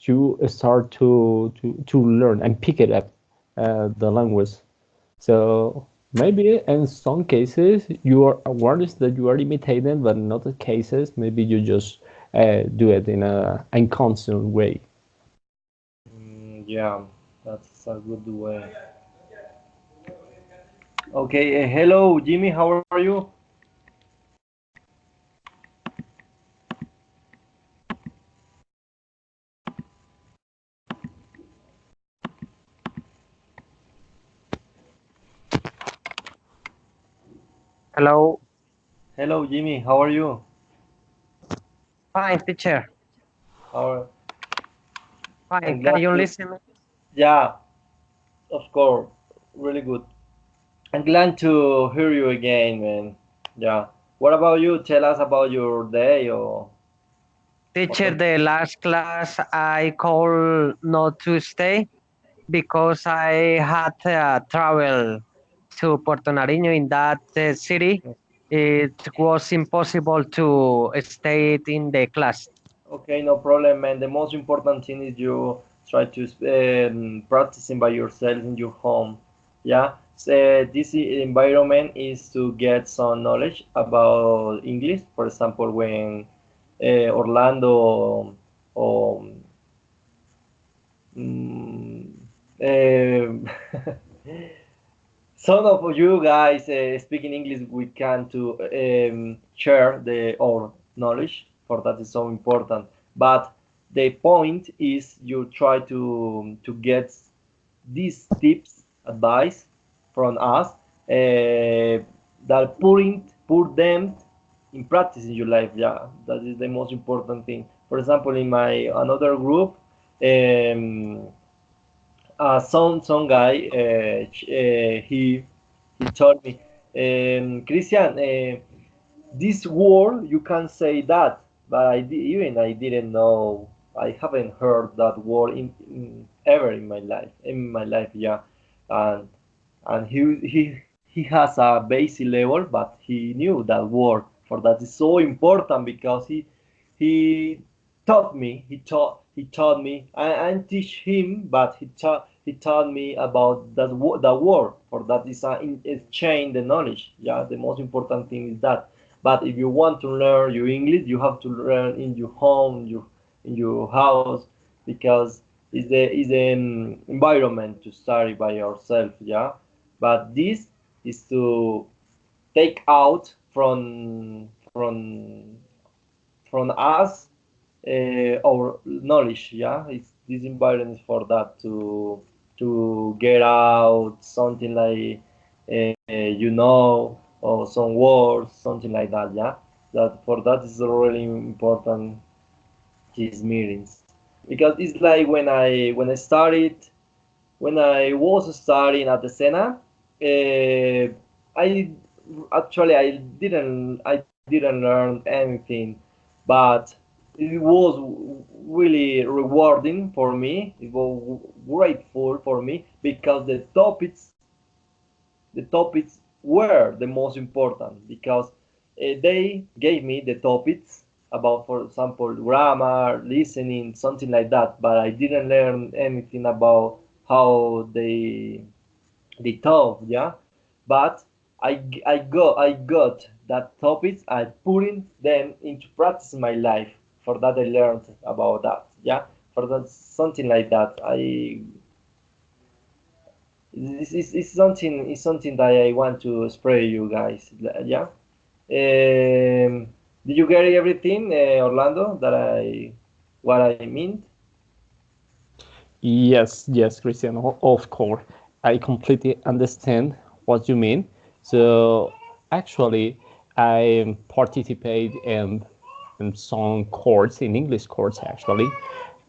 you start to learn and pick it up the language. So maybe in some cases you are awareness that you are imitating, but in other cases maybe you just do it in a unconscious way. Yeah, that's a good way. Okay, hello, Jimmy. How are you? Hello, Hello, Jimmy. How are you? fine, teacher. How Fine. I'm Can glad you to. listen me? Yeah, of course. Really good. I'm glad to hear you again, man. Yeah. What about you? Tell us about your day or Teacher, something. the last class I called not to stay because I had travel to Puerto Nariño in that city. It was impossible to stay in the class. Okay, no problem, man. The most important thing is you try to practicing by yourself in your home. Yeah. So this environment is to get some knowledge about English. For example, when Orlando or mm, um, some of you guys speaking English, we can to share the our knowledge. For that is so important. But the point is you try to get these tips, advice from us that put them in practice in your life. Yeah, that is the most important thing. For example, in my another group, um, some guy he told me, Christian, this word you can say that, but even I didn't know. I haven't heard that word ever in my life, yeah. And he has a basic level, but he knew that word. For that is so important because he taught me. He taught me. I teach him, but he taught me about that word. For that is a exchange the knowledge. Yeah, the most important thing is that. But if you want to learn your English, you have to learn in your home, in your house, because it's the environment to study by yourself. Yeah, but this is to take out from us our knowledge. Yeah, it's this environment is for that to get out something like or some words, something like that. Yeah, that for that is really important these meetings, because it's like when I was studying at the Sena, I actually I didn't learn anything, but it was really rewarding for me. It was grateful for me because the topics were the most important, because they gave me the topics about, for example, grammar, listening, something like that. But I didn't learn anything about how they talk, yeah. But I got that topics. I putting them into practice in my life. For that I learned about that, yeah. For that something like that. It's something that I want to spray you guys. Yeah. Did you get everything, Orlando? What I mean? Yes, yes, Christian, of course. I completely understand what you mean. So actually, I participate in some course, in English course actually.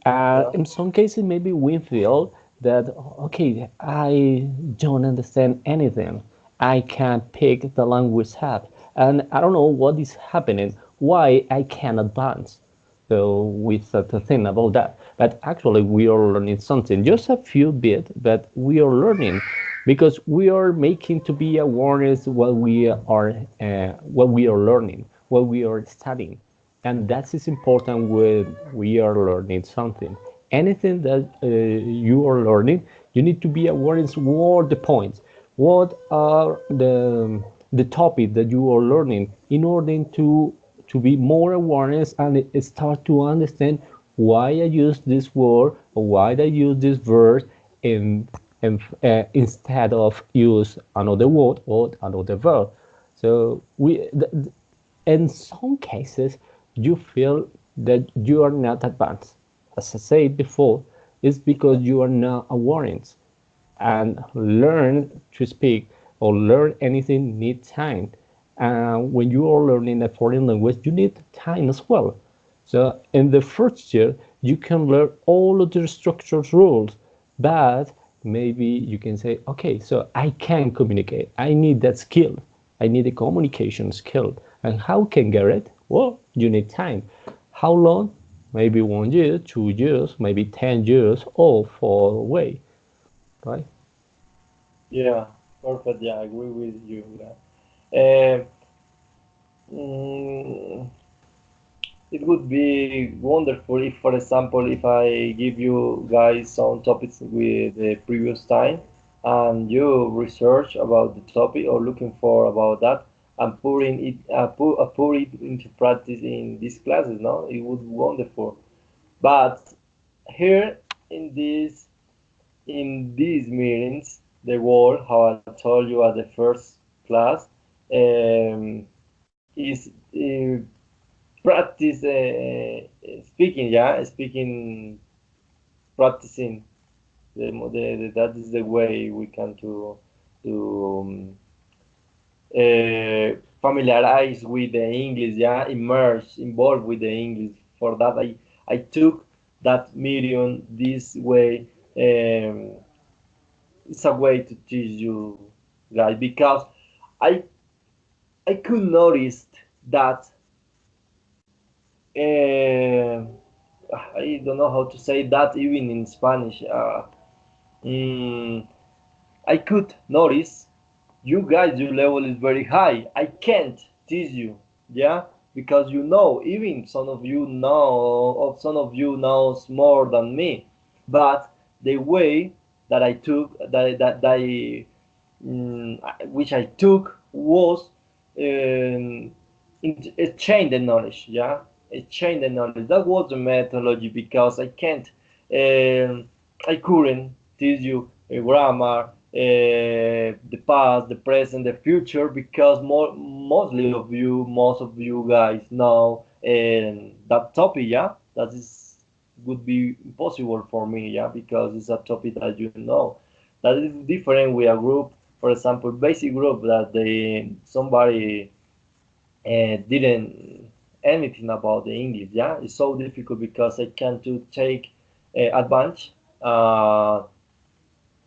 Yeah. In some cases, maybe we feel that, okay, I don't understand anything. I can't pick the language up. And I don't know what is happening, why I can't advance. So we start to think about that. But actually, we are learning something, just a few bit, but we are learning because we are making to be awareness what we are learning, what we are studying, and that is important when we are learning something. anything that you are learning, you need to be aware of what the points, what are the topic that you are learning, in order to be more awareness and start to understand why I use this word or why I use this verb in, instead of use another word or another verb. So in some cases, you feel that you are not advanced. As I said before, it's because you are not awareness, and learn to speak or learn anything needs time. And when you are learning a foreign language, you need time as well. So in the first year, you can learn all of the structured rules, but maybe you can say, okay, so I can communicate. I need that skill. I need a communication skill. And how can get it? Well, you need time. How long? Maybe 1 year, 2 years, maybe 10 years, all for away, right? Yeah, perfect. Yeah, I agree with you. Yeah. Mm, it would be wonderful if, for example, if I give you guys some topics with the previous time and you research about the topic or looking for about that and put it into practice in these classes, no? It would be wonderful. But here in these meetings, the world, how I told you at the first class, is practice speaking, yeah, speaking, practicing. That is the way we can to familiarize with the English, yeah, immerse, involved with the English. For that, I took that medium this way. It's a way to teach you guys because I I could notice that uh, I don't know how to say that even in Spanish. Mm, I could notice you guys, your level is very high. I can't tease you, yeah, because you know, even some of you know, or some of you knows more than me, but the way that I took, which I took was exchange the knowledge, yeah, exchange the knowledge. That was the methodology because I can't, I couldn't teach you grammar, the past, the present, the future, because most of you guys know that topic, yeah. That is would be impossible for me, yeah, because it's a topic that you know. That is different with a group, for example, basic group that somebody didn't anything about the English, yeah. It's so difficult because I can't to take advantage.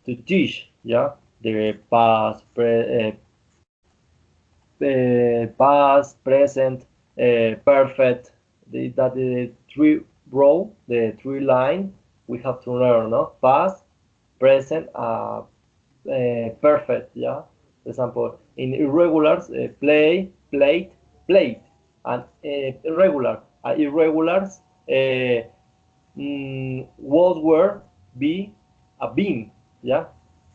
To teach, yeah, the past, present, perfect. That the three row, the three line we have to learn, no? Past, present, perfect, yeah. For example, in irregulars, play, plate, plate, and irregular, irregulars, what were be a bean, yeah,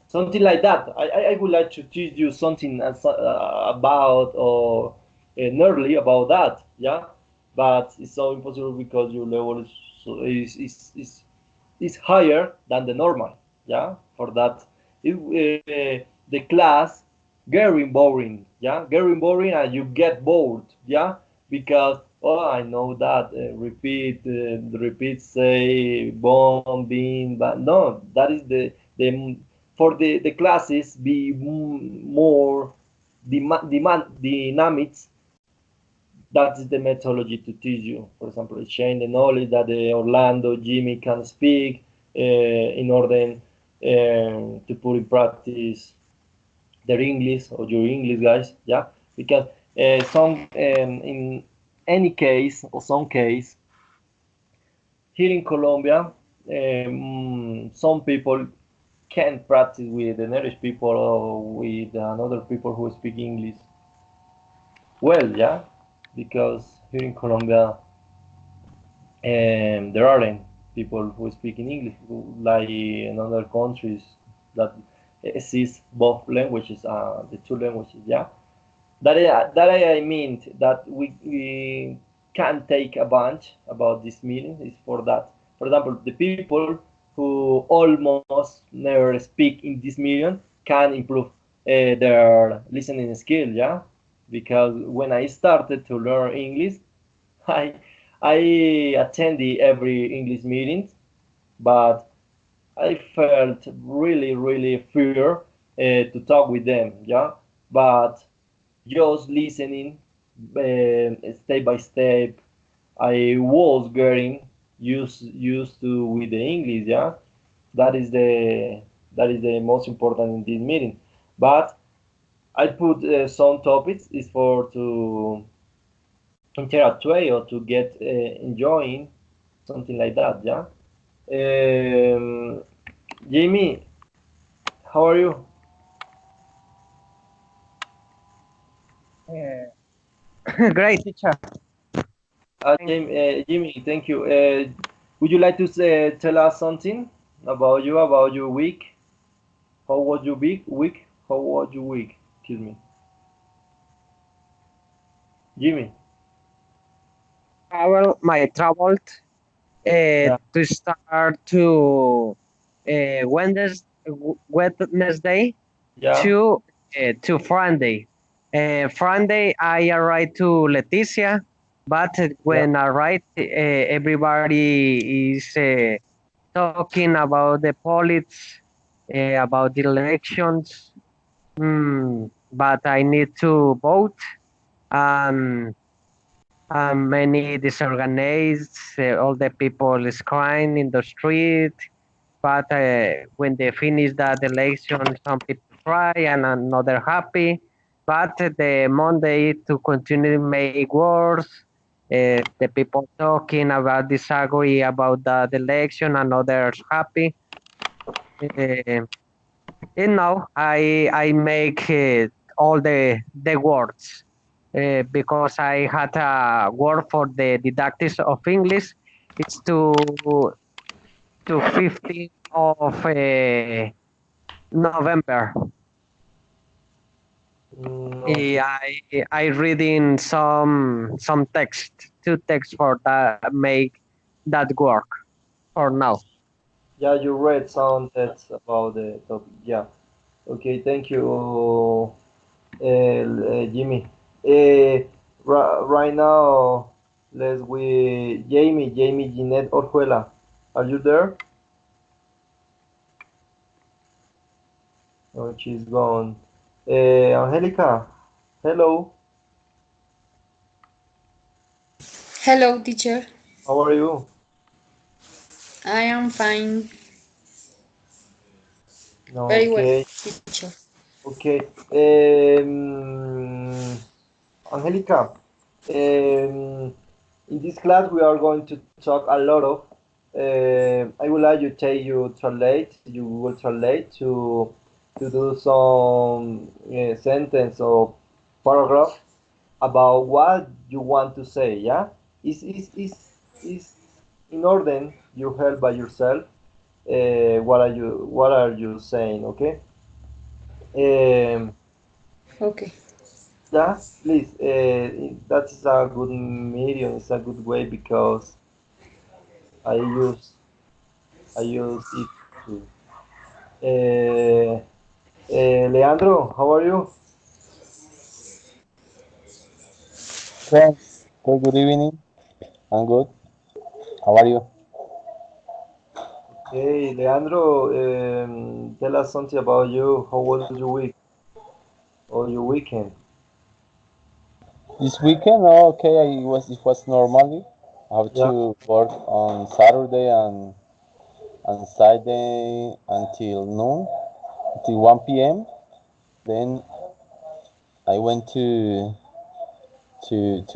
something like that. I would like to teach you something about or nearly about that, yeah, but it's so impossible because your level is higher than the normal, yeah. For that, the class getting boring, yeah, getting boring, and you get bored, yeah, because oh, I know that repeat, say bomb, being, but no, that is the for the classes be more dynamics. That is the methodology to teach you. For example, exchange the knowledge that the Orlando Jimmy can speak in order to put in practice their English or your English, guys. Yeah, because some in any case or some case here in Colombia, some people can practice with the native people or with another people who speak English well, yeah, because here in Colombia there aren't. people who speak in English, like in other countries that exist both languages, the two languages. Yeah, that I mean that we can take advantage about this meeting is for that. For example, the people who almost never speak in this meeting can improve their listening skill. Yeah, because when I started to learn English, I I attended every English meeting, but I felt really fear to talk with them. Yeah, but just listening step by step, I was getting used to with the English. Yeah, that is the most important in this meeting. But I put some topics is for to interact way or to get enjoying something like that. Yeah. Jamie, how are you? Great, teacher. Thank Jimmy, thank you. Would you like to tell us something about you, about your week? How was your week? How was your week? Excuse me. Jimmy. my traveled Yeah. to start to Wednesday Yeah. to Friday. Friday I arrived to Leticia, but Yeah. when I arrived, everybody is talking about the politics, about the elections. But I need to vote. Um, Many disorganized, all the people is crying in the street. But when they finish that election, some people cry and another happy. But the Monday to continue make worse. The people talking about disagree about that election and others happy. Uh, and now I make all the words because I had a word for the didactics of English. It's to 15th of November. Okay. I reading some text, two texts for that make that work for now. Yeah, you read some text about the topic. Yeah. Okay. Thank you, Jimmy. Right now, let's we Jamie Jeanette Orjuela. Are you there? Oh, she's gone. Angelica, hello. Hello, teacher. How are you? I am fine, very well, Okay, teacher. okay. Angelica, in this class we are going to talk a lot of. I would like you take you translate. You will translate to do some sentence or paragraph about what you want to say. Yeah, is in order you help by yourself. What are you saying? Okay. Um, Okay. yeah, please. That is a good medium. It's a good way because I use I use it too. Uh, Leandro, how are you? Well, good evening. I'm good. How are you? Hey, Leandro, tell us something about you. How was your week or your weekend? This weekend, oh, okay, it was normally. I have Yeah. to work on Saturday and Sunday until noon, until 1 p.m. Then I went to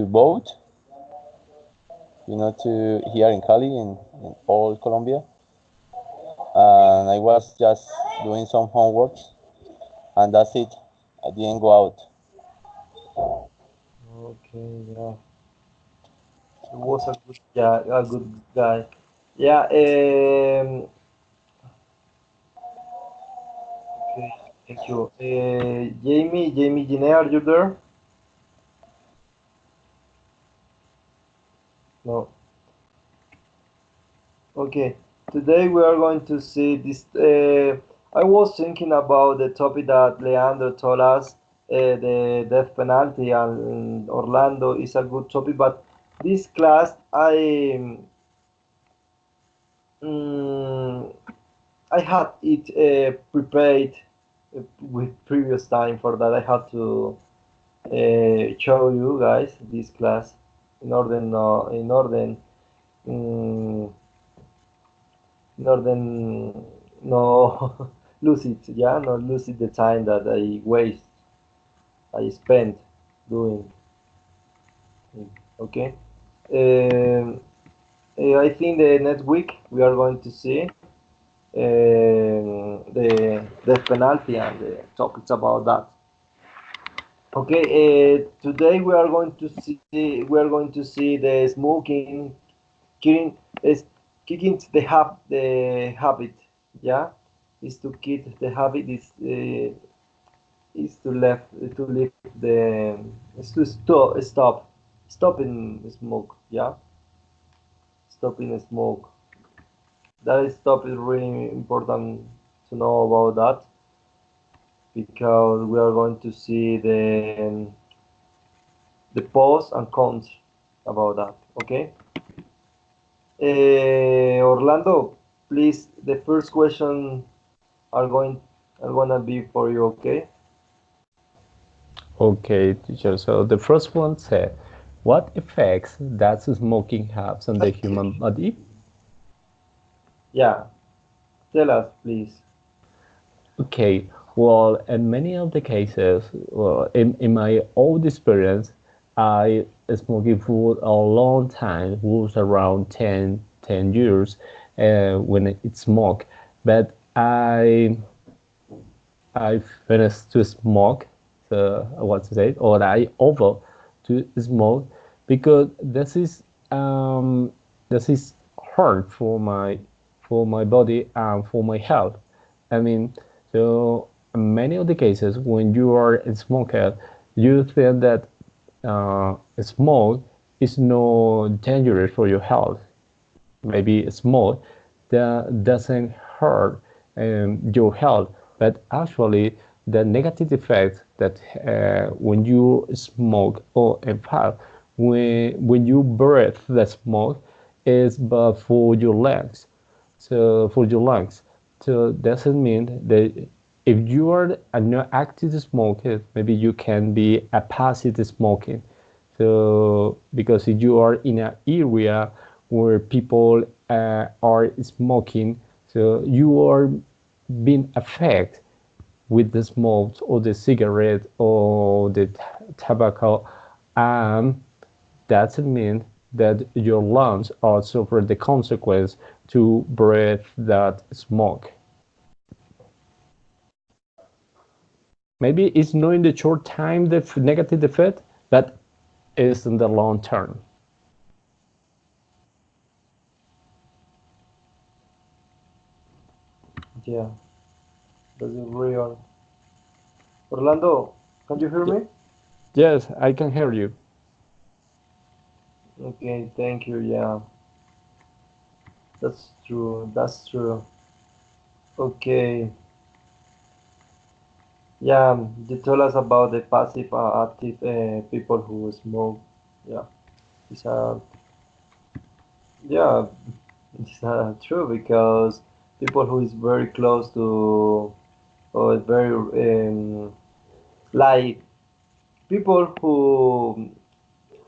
boat, to here in Cali in all Colombia, and I was just doing some homework, and that's it. I didn't go out. Okay. Yeah. He was a good guy. A good guy. Yeah. Okay. Thank you. Jamie, Gine, are you there? No. Okay. Today we are going to see this. I was thinking about the topic that Leandro told us. The death penalty and Orlando is a good topic, but this class mm, I had it prepared with previous time for that. I had to show you guys this class mm, in order no lose it, yeah, not lose it the time that I spent doing. Okay. Um, I think the next week we are going to see the penalty and the topics about that. Okay, today we are going to see the smoking, killing, is kicking the habit. Yeah, is to keep the habit is to leave the is to stopping smoke. Yeah, stopping smoke. That is stop is really important to know about that because we are going to see the pros and cons about that. Okay. Orlando, please. The first question are gonna be for you. Okay. Okay, teacher. So the first one said, what effects does smoking have on the human body? Yeah. Tell us, please. Okay, well, in many of the cases, well, in my old experience, I smoking for a long time, was around 10 years when it smoke. But I finished to smoke, so I want to say, or I over to smoke because this is hard for my body and for my health. I mean, so in many of the cases when you are a smoker, you think that smoke is no dangerous for your health. Maybe small, that doesn't hurt your health, but actually the negative effects that when you smoke or in fact when you breathe the smoke is bad for your lungs. So for your lungs, so doesn't mean that if you are a not active smoker, maybe you can be a passive smoking. So because if you are in an area where people are smoking, so you are being affected with the smoke or the cigarette or the tobacco, and that means that your lungs are suffering the consequence to breathe that smoke. Maybe it's not in the short time the negative effect, but it's in the long term. Yeah, that's real. Orlando, can you hear me? Yes, I can hear you. Okay, thank you. Yeah, that's true. That's true. Okay. Yeah, you told us about the passive active people who smoke. Yeah, it's yeah, it's true because people who is very close to or very like people who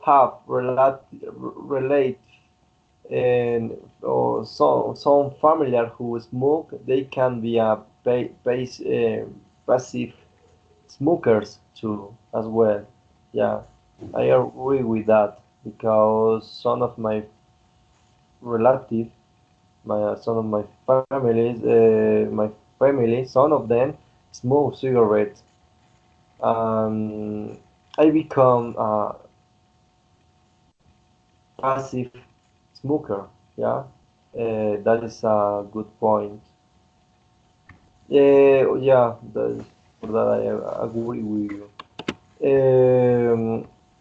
have relate and or some familiar who smoke, they can be a passive smokers too as well. Yeah, I agree with that because some of my relatives, some of my family, some of them smoke cigarettes. Um, I become a passive smoker. Yeah, That is a good point. Yeah, for that I agree with you.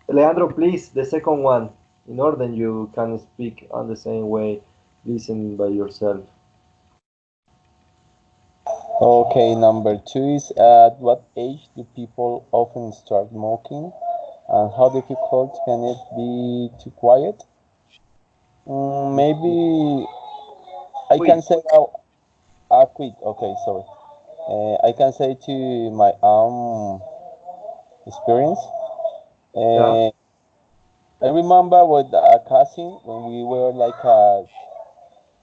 Leandro, please, the second one. In order you can speak on the same way, listen by yourself. Okay, number two is at what age do people often start smoking, and how difficult can it be to quiet? Maybe I Quit. can say quit. Okay, sorry. I can say to my experience. Yeah, Uh, I remember with a cousin when we were like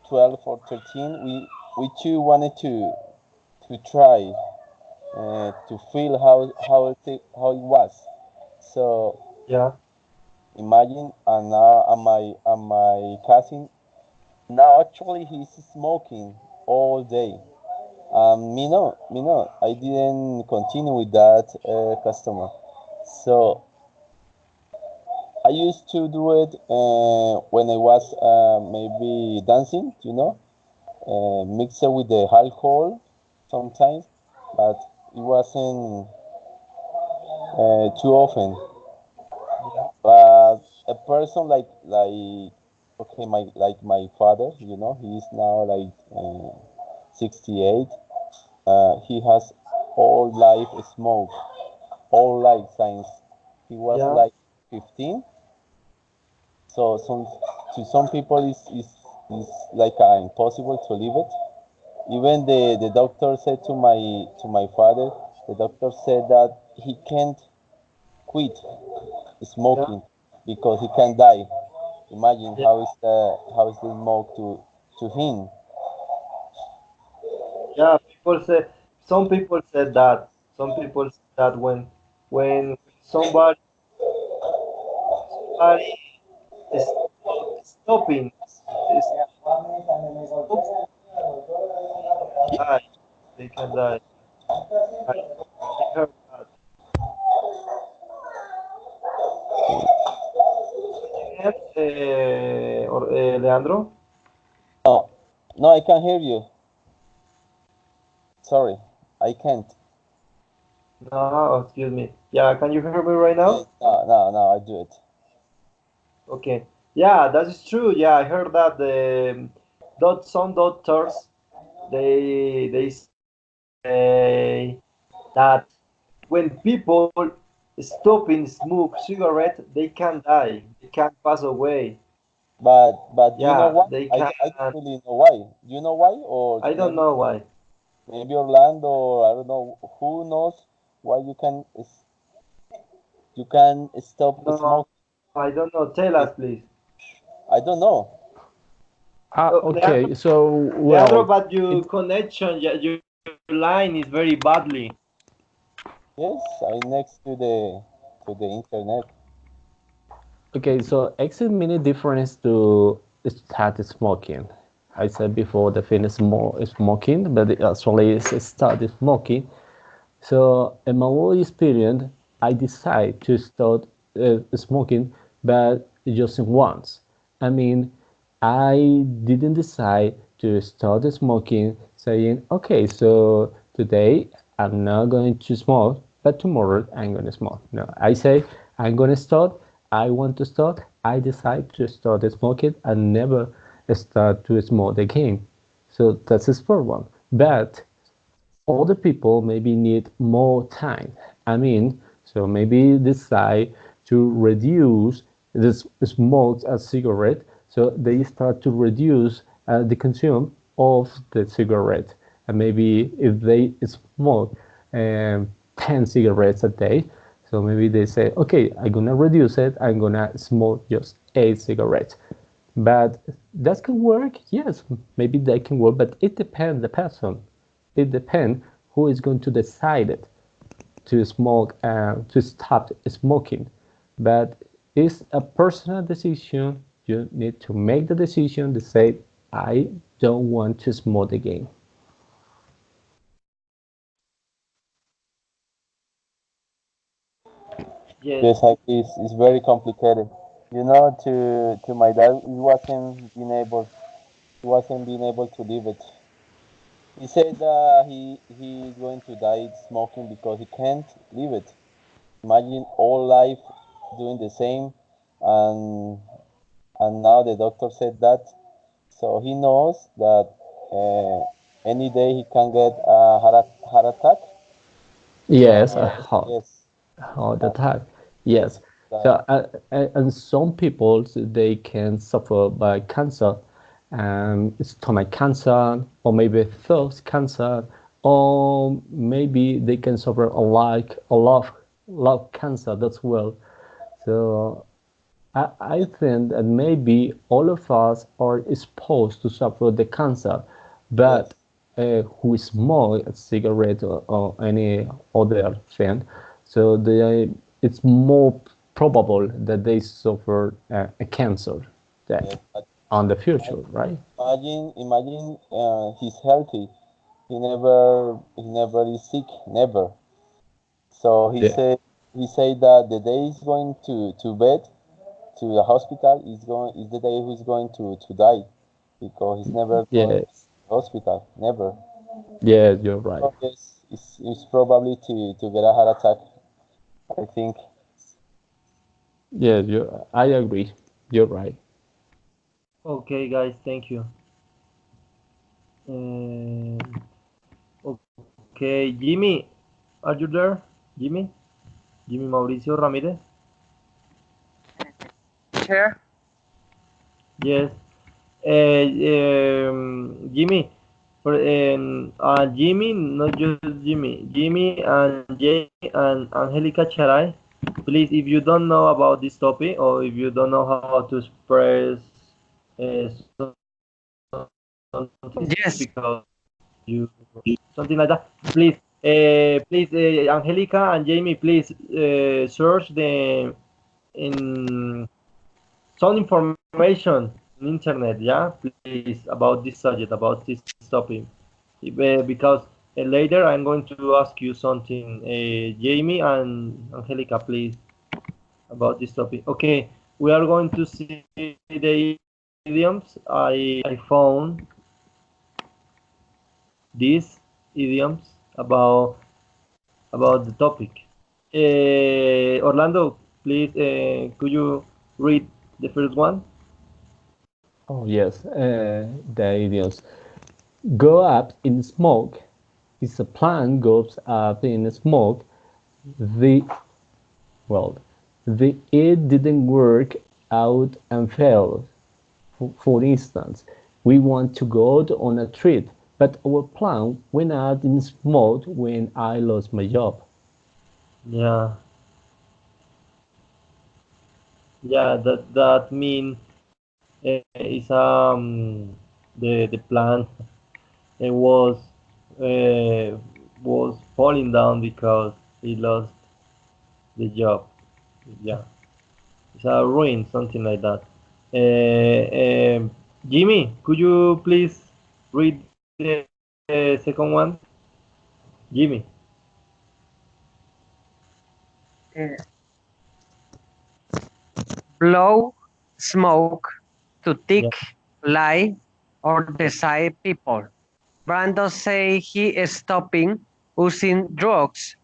12 or 13. We too wanted to try to feel how it was. So yeah, imagine, and now and my cousin now actually he's smoking all day. Me no, I didn't continue with that customer. So I used to do it when I was maybe dancing, mix it with the alcohol sometimes, but it wasn't too often. yeah, But a person like okay, my father, he is now like 68. He has all life smoke, all life since he was yeah, like 15. So some people is like impossible to leave it. Even the doctor said to my father, the doctor said that he can't quit yeah, smoking because he can die. Imagine yeah, how is the smoke to him. yeah. Some people said that. Some people said that when somebody is stopping, is stop, die. They can die. I, I heard that. Again, Leandro? No, no, I can't hear you. Sorry, I can't. No, excuse me. Yeah, can you hear me right now? Yes, no, no, no, I do it. Okay. Yeah, that is true. Yeah, I heard that some doctors they say that when people stopping smoke cigarette, they can die. They can pass away. But you know Yeah, why? they I don't can. really know why. You know why? Or I don't maybe know why. Orlando, or I don't know who knows why you can stop No, smoking. I don't know. Tell us, please. I don't know. Leandro, Okay, so Leandro, well, but your it connection, your line is very badly. Yes, I next to the internet. okay. So exit many difference to start smoking. I said before the finish smoking, but it actually is start smoking. So in my whole experience, I decided to start smoking, but just once. I mean, I didn't decide to start smoking saying, okay, so today I'm not going to smoke, but tomorrow I'm going to smoke. No, I say I'm going to start. I want to start. I decide to start smoking and never start to smoke again. So that's the first one. But other people maybe need more time. I mean, so maybe decide to reduce this smoke as cigarette, so they start to reduce the consume of the cigarette. And maybe if they smoke 10 cigarettes a day, so maybe they say, okay, I'm gonna reduce it. I'm gonna smoke just 8 cigarettes. But that can work, yes, maybe that can work, but it depends the person. It depends who is going to decide it to smoke to stop smoking. But it's a personal decision. You need to make the decision to say, I don't want to smoke again. Yes. Yes, it's very complicated. To my dad, he wasn't being able he wasn't being able to leave it. He said he's going to die smoking because he can't leave it. Imagine all life doing the same, and now the doctor said that, so he knows that any day he can get a heart attack. Yes, a So heart yes, heart uh, attack. yes, Yes. So, and some people they can suffer by cancer, stomach cancer, or maybe throat cancer, or maybe they can suffer a lot of cancer as well. So I think that maybe all of us are exposed to suffer the cancer, yes, but who smoke a cigarette or any other thing, so it's more probable that they suffer a cancer yes. that But on the future, right? imagine he's healthy. He never is sick, never. So Yeah. he said that the day he's going to bed to the hospital is the day he's going to die because he's never going to Yes. the hospital, never. Yes, you're right. So yes, it's probably to get a heart attack. I think. Yes, I agree. You're right. Okay, guys, thank you. Um, okay, Jimmy, are you there? Jimmy? Jimmy Mauricio Ramirez? Here. Yes. Jimmy, Jimmy, not just Jimmy, Jimmy and Jay and Angelica Charay. Please, if you don't know about this topic or if you don't know how to express something Yes. because you something like that, please, Angelica and Jamie, please search the in some information in internet, yeah, please, about this subject, about this topic, because later I'm going to ask you something, Jamie and Angelica, please, about this topic. Okay, we are going to see the idioms. I found these idioms about the topic. Orlando, please, could you read the first one? Oh yes, the idioms. Go up in smoke. If a plant goes up in smoke, the well, the it didn't work out and failed. For instance, we want to go on a trip, but our plan went out in smoke when I lost my job. Yeah, yeah, that mean is the plan was uh, was falling down because he lost the job. Yeah, it's a ruin, something like that. Jimmy, could you please read the second one? Jimmy. Uh, blow smoke to Yeah, tick, lie, or deceive people. Brando say he is stopping using drugs,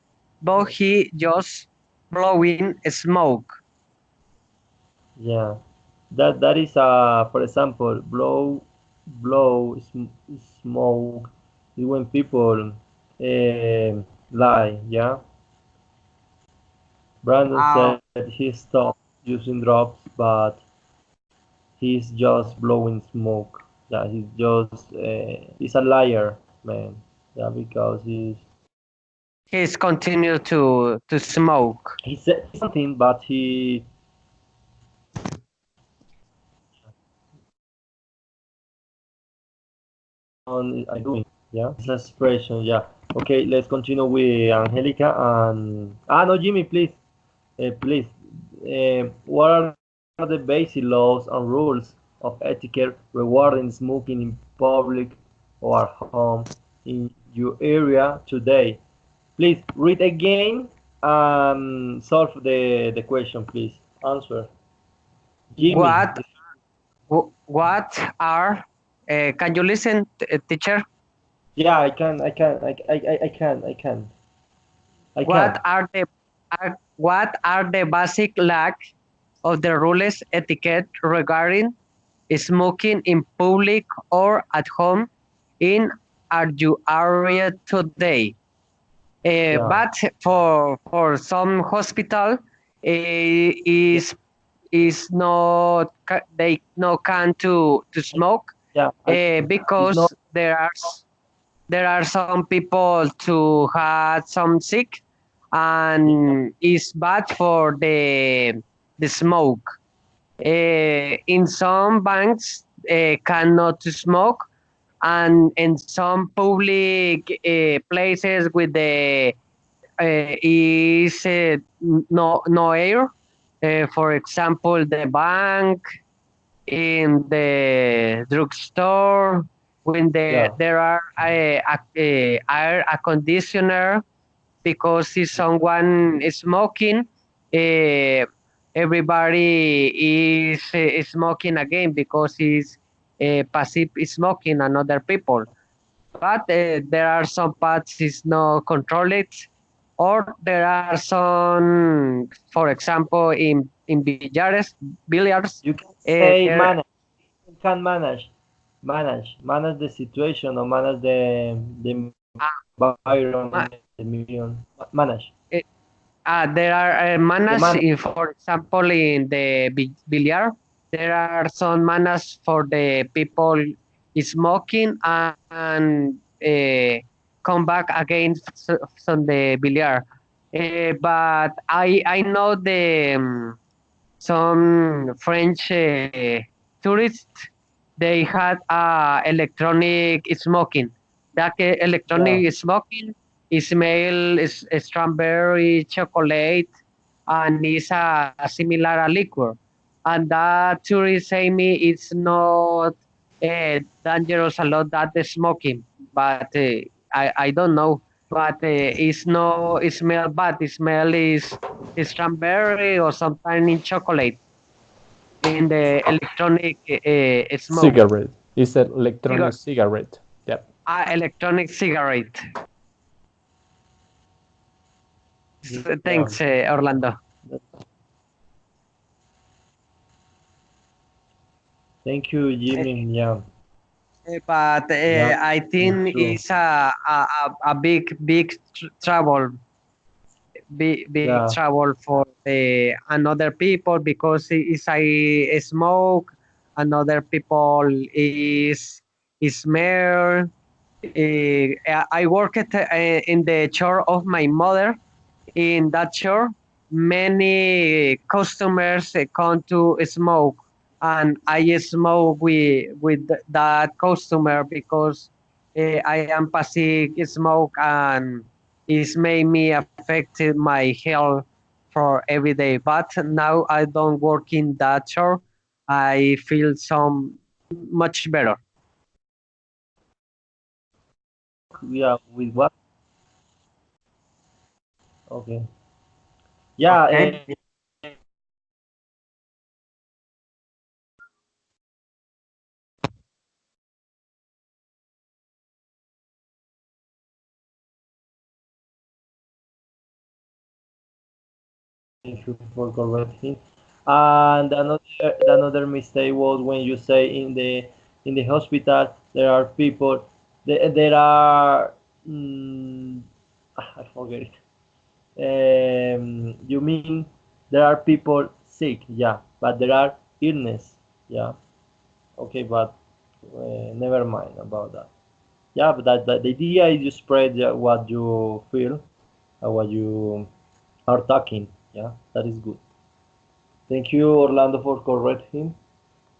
but he just blowing smoke. yeah. That is for example, blow smoke is when people lie. Yeah. Brandon Uh, said he stopped using drops, but he's just blowing smoke. Yeah, he's a liar, man. Yeah, because he's continue to smoke. he said something, but he on yeah, it's expression, yeah. Okay, let's continue with Angelica and no, Jimmy, please, please. What are the basic laws and rules of etiquette regarding smoking in public or home in your area today? Please read again and solve the question, please. Answer. Jimmy. What what are Can you listen, teacher? Yeah, I can. I can. I can. I can. I What can. are the basic lack of the rules etiquette regarding smoking in public or at home in our area today? Yeah. But for some hospital, Yeah. is not they no can to smoke Yeah. It's not. because there are some people to have some sick and it's bad for the smoke. In some banks cannot smoke, and in some public places with the is no air. For example, the bank, in the drugstore, when Yeah. there are a air a conditioner, because if someone is smoking, uh, everybody is smoking again because he's passive smoking and other people. But there are some parts is not controlled, or there are some, for example, in billiards, You can say there manage. You can manage the situation or manage the environment, the million. Manage uh, there are the manas, manage. for example, in the billiard, there are some manas for the people smoking and come back again from the billiard. But I know the some French tourists, they had electronic smoking. That Yeah. electronic smoking is smell is strawberry chocolate and is a similar a liquor. And that tourists say me it's not dangerous a lot that the smoking, but I don't know. But it's no it smell bad. It smell is strawberry or sometimes in chocolate in the electronic smoke. Cigarette. It's an electronic Cigar, cigarette. Yep. electronic cigarette. Yeah. Thanks, Orlando. Thank you, Jimmy. Yeah. But Yeah. I It's think true. it's a big trouble, big Yeah. trouble for the another people because it's a smoke. Another people is smell. I worked in the church of my mother. In that church, many customers come to smoke, and I smoke with that customer because I am passive smoke and it's made me affect my health for every day. But now I don't work in that church. I feel some much better. Yeah. With what? Okay. Yeah. Okay. Thank you for correcting. And another mistake was when you say in the hospital there are people there are I forget it. You mean there are people sick, yeah, but there are illness, yeah. Okay, but never mind about that. Yeah, but the idea is you spread what you feel, what you are talking. Yeah, that is good. Thank you, Orlando, for correcting.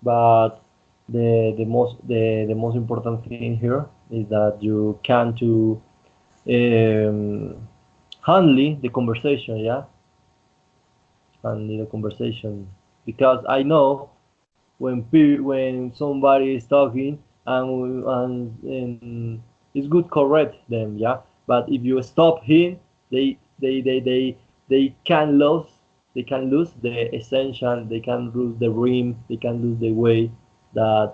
But the most important thing here is that you can to um, handle the conversation. Yeah, handle the conversation because I know when somebody is talking and it's good correct them. Yeah, but if you stop him, they they they they they can lose they can lose the essential, they can lose the rim, they can lose the way that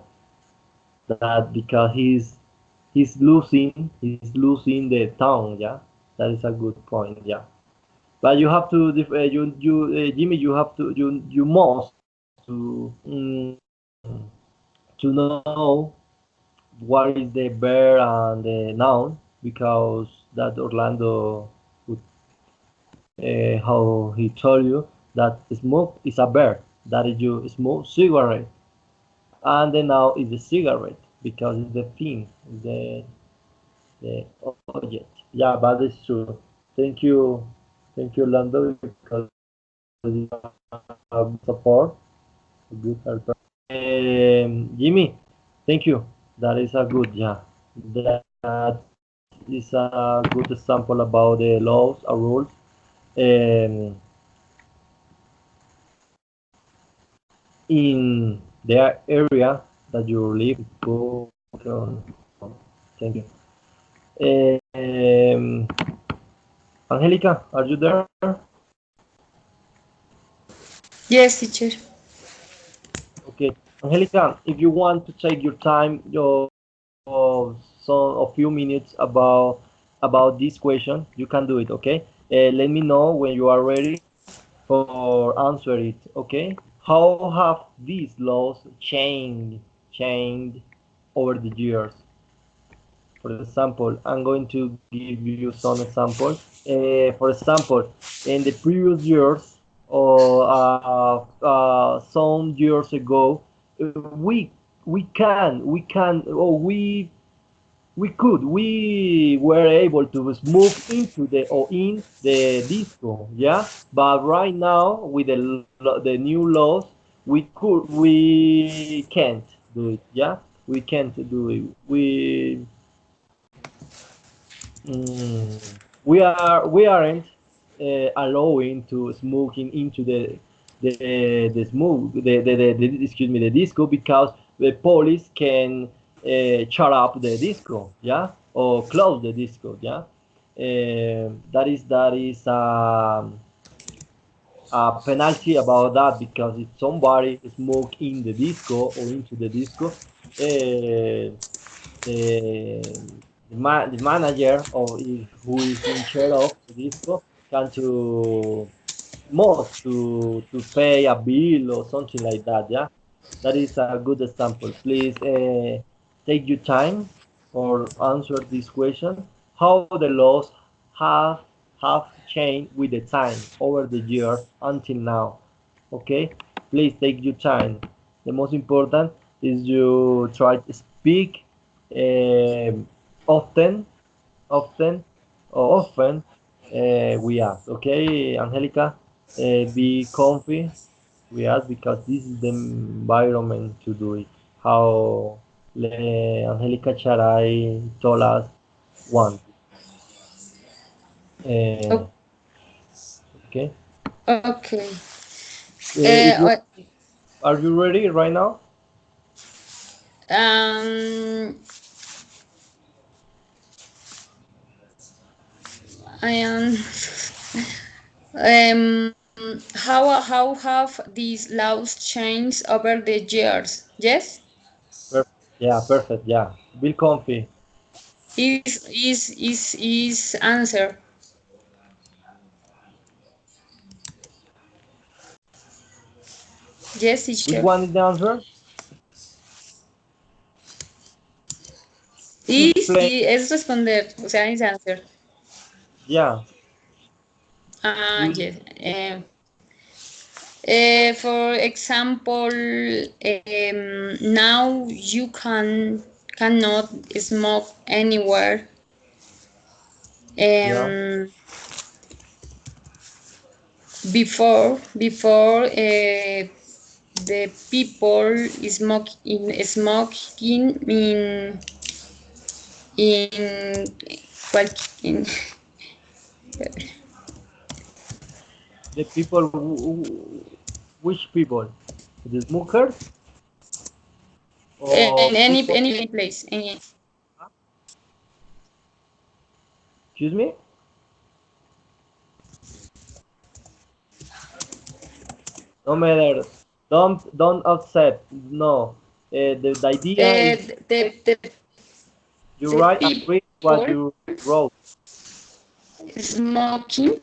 that because he's losing the town. Yeah, that is a good point. Yeah, but you have to Jimmy, you have to you must to know what is the verb and the noun, because that Orlando would, how he told you that smoke is a verb, that is you smoke cigarette, and the noun is the cigarette because it's the thing, the object. Yeah, but it's true. Thank you, Orlando, because you have support, good helper. Jimmy, thank you. That is a good, yeah. That is a good example about the laws and rules. Um, in the area that you live. Thank you. Um, Angelica, are you there? Yes, teacher. Okay, Angelica, if you want to take your time, a few minutes about this question, you can do it. Okay, let me know when you are ready for answer it. Okay, how have these laws changed over the years? For example, I'm going to give you some examples. For example, in the previous years, or some years ago, we were able to move into the disco, yeah. But right now, with the new laws, we can't do it, yeah. We can't do it. We aren't allowing to smoking into the smoke the excuse me, the disco, because the police can shut up the disco, yeah, or close the disco, yeah. That is a penalty about that, because if somebody smoke in the disco or into the disco, the manager, or who is in charge of the disco, can to pay a bill or something like that. Yeah, that is a good example. Please take your time for answer this question. How the laws have have changed with the time over the years until now. Okay, please take your time. The most important is you try to speak um often, often, or often. We ask, okay, Angelica, be comfy. We ask because this is the environment to do it. How Angelica Charay told us once. Uh, O- okay. Okay. If you Uh, are you ready right now? um, I am. How have these laws changed over the years? Yes. Yeah, perfect. Yeah, be comfy. Is answer. Yes, Which teacher. one is the answer? To explain. Es responder, o sea, es answer. Yeah. Ah, You, yes. For example, now you cannot smoke anywhere. yeah. Before the people smoking in in The people, which people? The smokers or in people? any place. Excuse me. No matter. Don't accept. No. The idea is you the write and read what people you wrote. smoking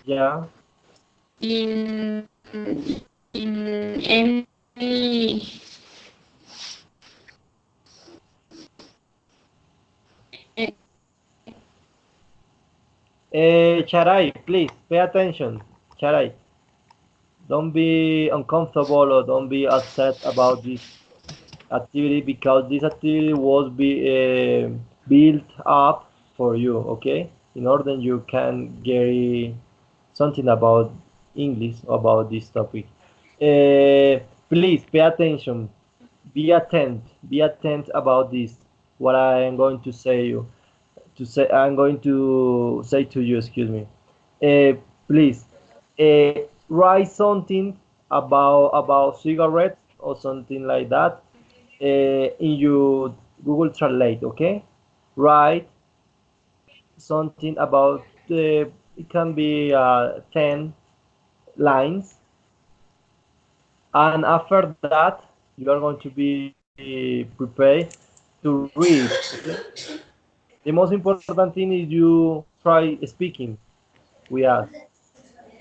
Yeah. in any Charai, please pay attention. Charai, don't be uncomfortable or don't be upset about this activity because this activity was built up for you, okay? In order you can get something about English about this topic. Please pay attention. Be attent about this. What I am going to say you to say. I'm going to say to you. Excuse me. Please write something about cigarettes or something like that in your Google Translate. Okay, write something about it can be 10 lines, and after that you are going to be prepared to read. Okay, the most important thing is you try speaking. We ask.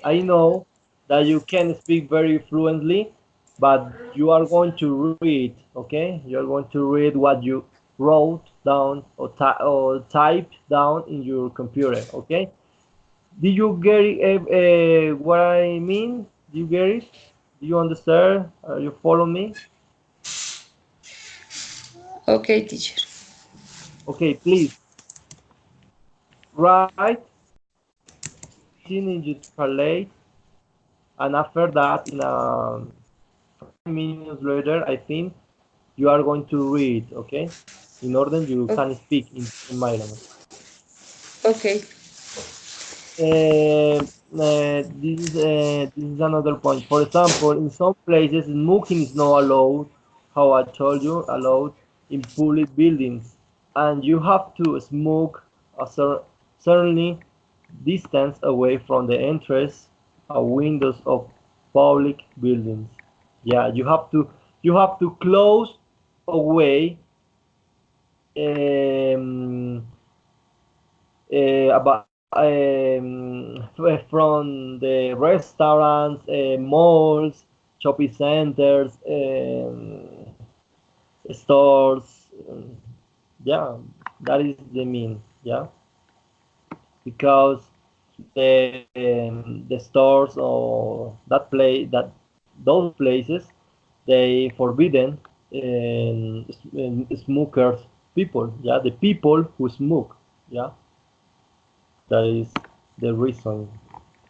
I know that you can speak very fluently, but you are going to read, okay? You are going to read what you wrote down or typed down in your computer, okay? Did you get what I mean? Do you get it? Do you understand? You follow me? okay, teacher. Okay, please write something in your palette, and after that, in 5 minutes later, I think you are going to read, okay? In order you O- can speak in environment. okay, This is another point. For example, in some places, smoking is not allowed. How I told you, allowed in public buildings, and you have to smoke a certainly distance away from the entrance or windows of public buildings. Yeah, you have to close away um, from the restaurants, malls, shopping centers, stores. Yeah, that is the mean. Yeah, because the stores or those places they forbidden smokers people. Yeah, the people who smoke. Yeah, that is the reason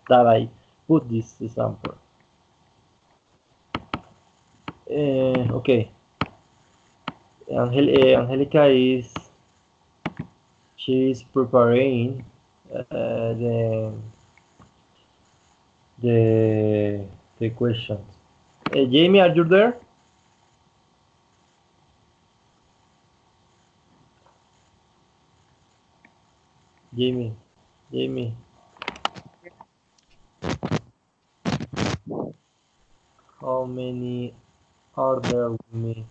that I put this example. Okay, Angelica is she's preparing the the questions. Jamie, are you there? Jamie, Jamie, how many are there with me?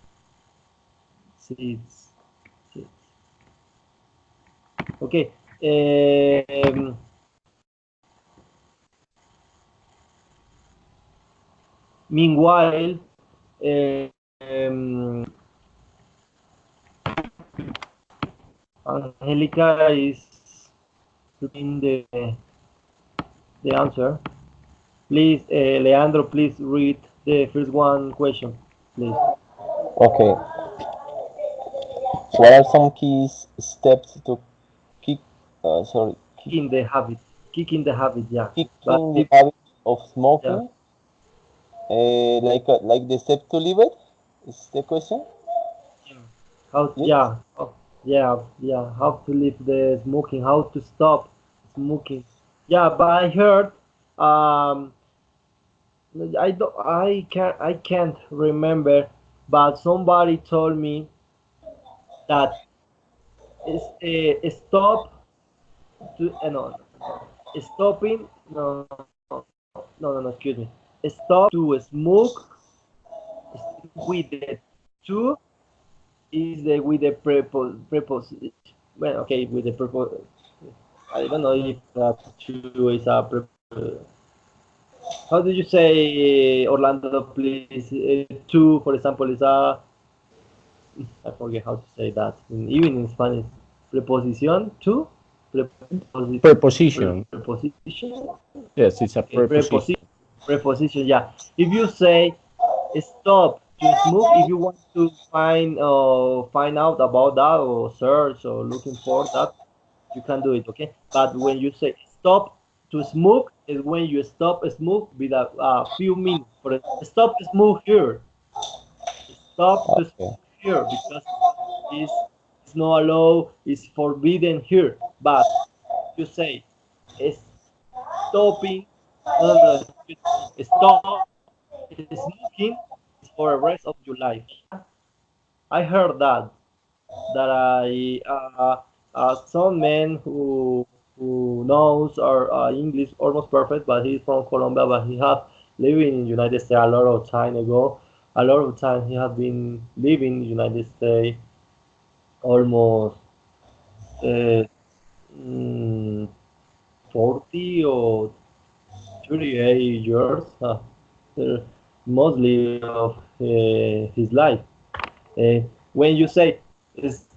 Seats. Seats. Okay. Meanwhile, um, Angelica is preparing the answer. Please, Leandro, please read the first one question, please. Okay. What are some key steps to kick? Sorry, Kicking the habit. Kicking the habit, yeah. But kicking the if, habit of yeah, smoking. Like the step to leave it. Is the question? how, Yes. yeah, oh, yeah, how to leave the smoking, how to stop smoking. Yeah, but I heard, um, I can't remember, but somebody told me that is stop to no, stopping no, excuse me, stop to smoke with the to is the with the preposition. Well, okay, with the preposition. I don't know if that to is a how do you say Orlando, please? To, for example, is a I forget how to say that. Even in Spanish, preposition to Preposition. preposition. Yes, it's a Okay, preposition. preposition. Yeah. If you say stop to smoke, if you want to find out about that or search or looking for that, you can do it. Okay. But when you say stop to smoke, is when you stop smoke with a few minutes. For stop smoke here. Stop to Okay. smoke here because it's not allowed. It's forbidden here. But you say it's stopping. No, no, no. Stop smoking is for the rest of your life. I heard that some man who knows our English almost perfect, but he's from Colombia, but he have living in United States a lot of time ago. A lot of time he have been living in United States almost uh, mm, 40 or 38 years, mostly of his life. When you say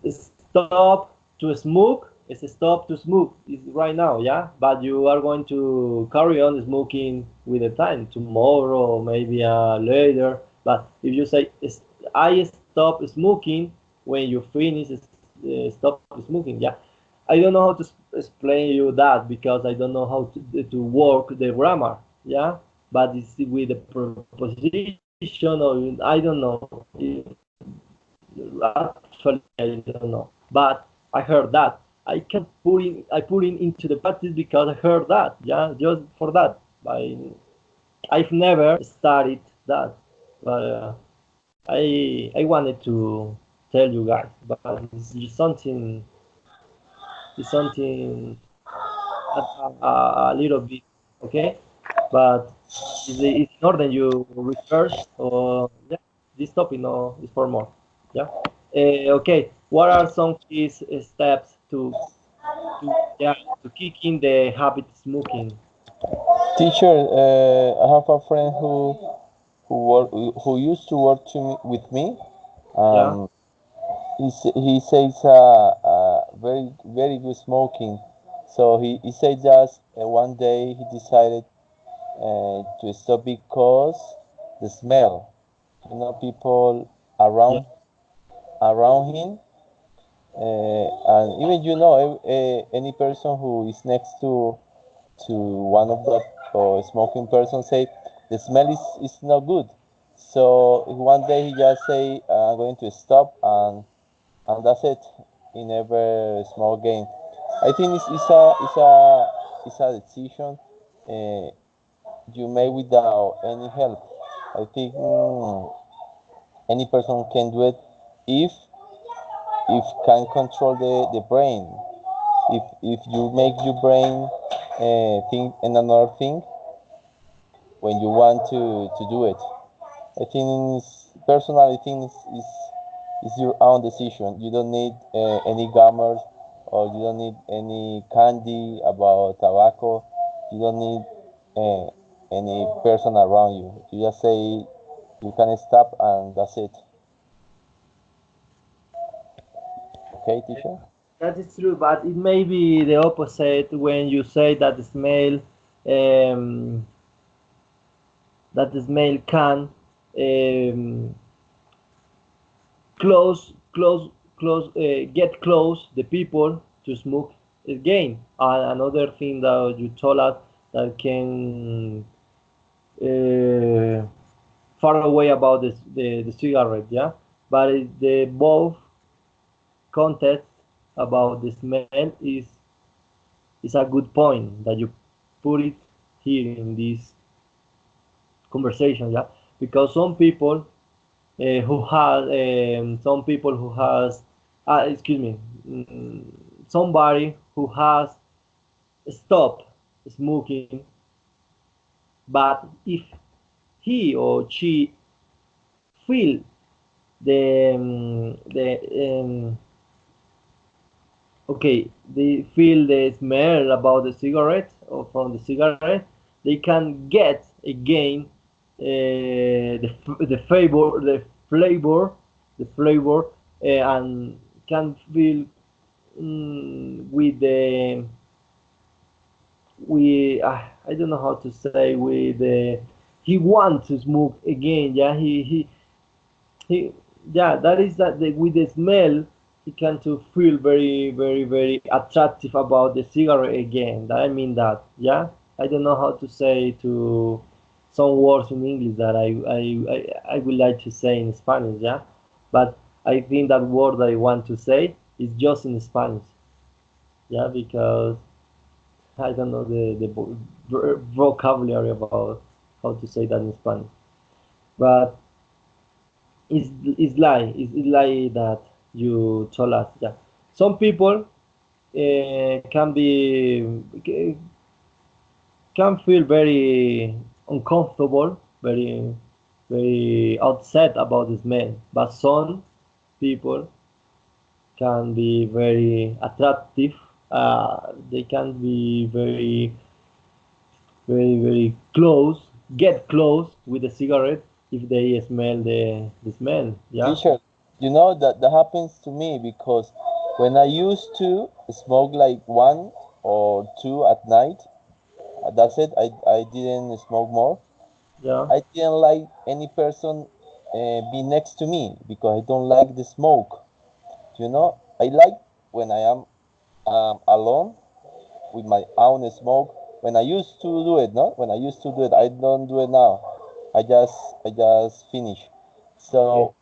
stop to smoke, it's stop to smoke. It's right now, yeah. But you are going to carry on smoking with the time tomorrow, maybe later. But if you say I stop smoking when you finish stop smoking, yeah. I don't know how to explain you that because I don't know how to work the grammar, yeah. But it's with the preposition or I don't know. Actually, I don't know, but I heard that. I put in into the practice because I heard that. Yeah, just for that. I've never studied that, but I wanted to tell you guys. But it's something. It's something a little bit okay, but it's in order you research or yeah, this topic no is for more. Yeah. Okay. What are some key steps to yeah to kick in the habit smoking? Teacher, I have a friend who used to work with me. Yeah. Um, he says very very good smoking. So he said just one day he decided to stop because the smell. You know, people Yeah. around him, and even any person who is next to one of the smoking person say the smell is not good. So one day he just say I'm going to stop and that's it. He never smoke again. I think it's a decision uh, you made without any help. I think any person can do it if if can control the brain. If you make your brain think in another thing when you want to do it. I think personally, I think is your own decision. You don't need any gummers or you don't need any candy about tobacco. You don't need uh, any person around you. You just say you can stop and that's it. Okay, teacher? That is true, but it may be the opposite when you say that um, the smell can um, close, close, get close the people to smoke again. And another thing that you told us that can far away about the cigarette, yeah. But the both context about the smell is a good point that you put it here in this conversation, yeah. Because some people who has excuse me somebody who has stopped smoking, but if he or she feel the okay, they feel the smell about the cigarette or from the cigarette, they can get again the flavor, the flavor, and can feel with the we I don't know how to say with he wants to smoke again. Yeah, he yeah, that is that with the smell he can to feel very attractive about the cigarette again. I mean that, yeah. I don't know how to say to some words in English that I would like to say in Spanish, yeah. But I think that word I want to say is just in Spanish, yeah, because I don't know the vocabulary about how to say that in Spanish. But it's lie that you told us. Yeah, some people can be can feel very uncomfortable, very upset about the smell. But some people can be very attractive. They can be very close, get close with the cigarette if they smell the smell. Yeah. Teacher, you know that happens to me because when I used to smoke like one or two at night, that's it. I didn't smoke more. Yeah. I didn't like any person be next to me because I don't like the smoke. You know, I like when I am alone with my own smoke. When I used to do it, no, when I used to do it, I don't do it now. I just finish. Okay. So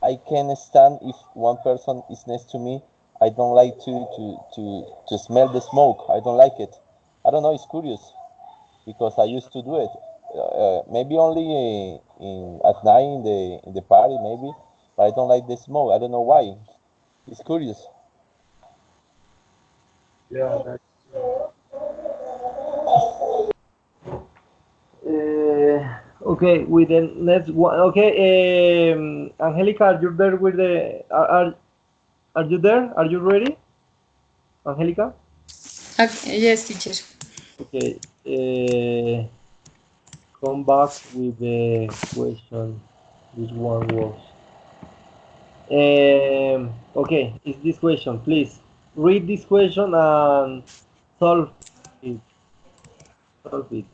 I can stand if one person is next to me. I don't like to smell the smoke. I don't like it. I don't know. It's curious because I used to do it. Maybe only at night in the party maybe, but I don't like the smoke. I don't know why. It's curious. Yeah. Okay, with the next one. Okay, Angelica, are you there with the? Are you there? Are you ready, Angelica? Okay, yes, teacher. Okay. Come back with the question. This one was. Okay, is this question? Please read this question and solve it. Solve it.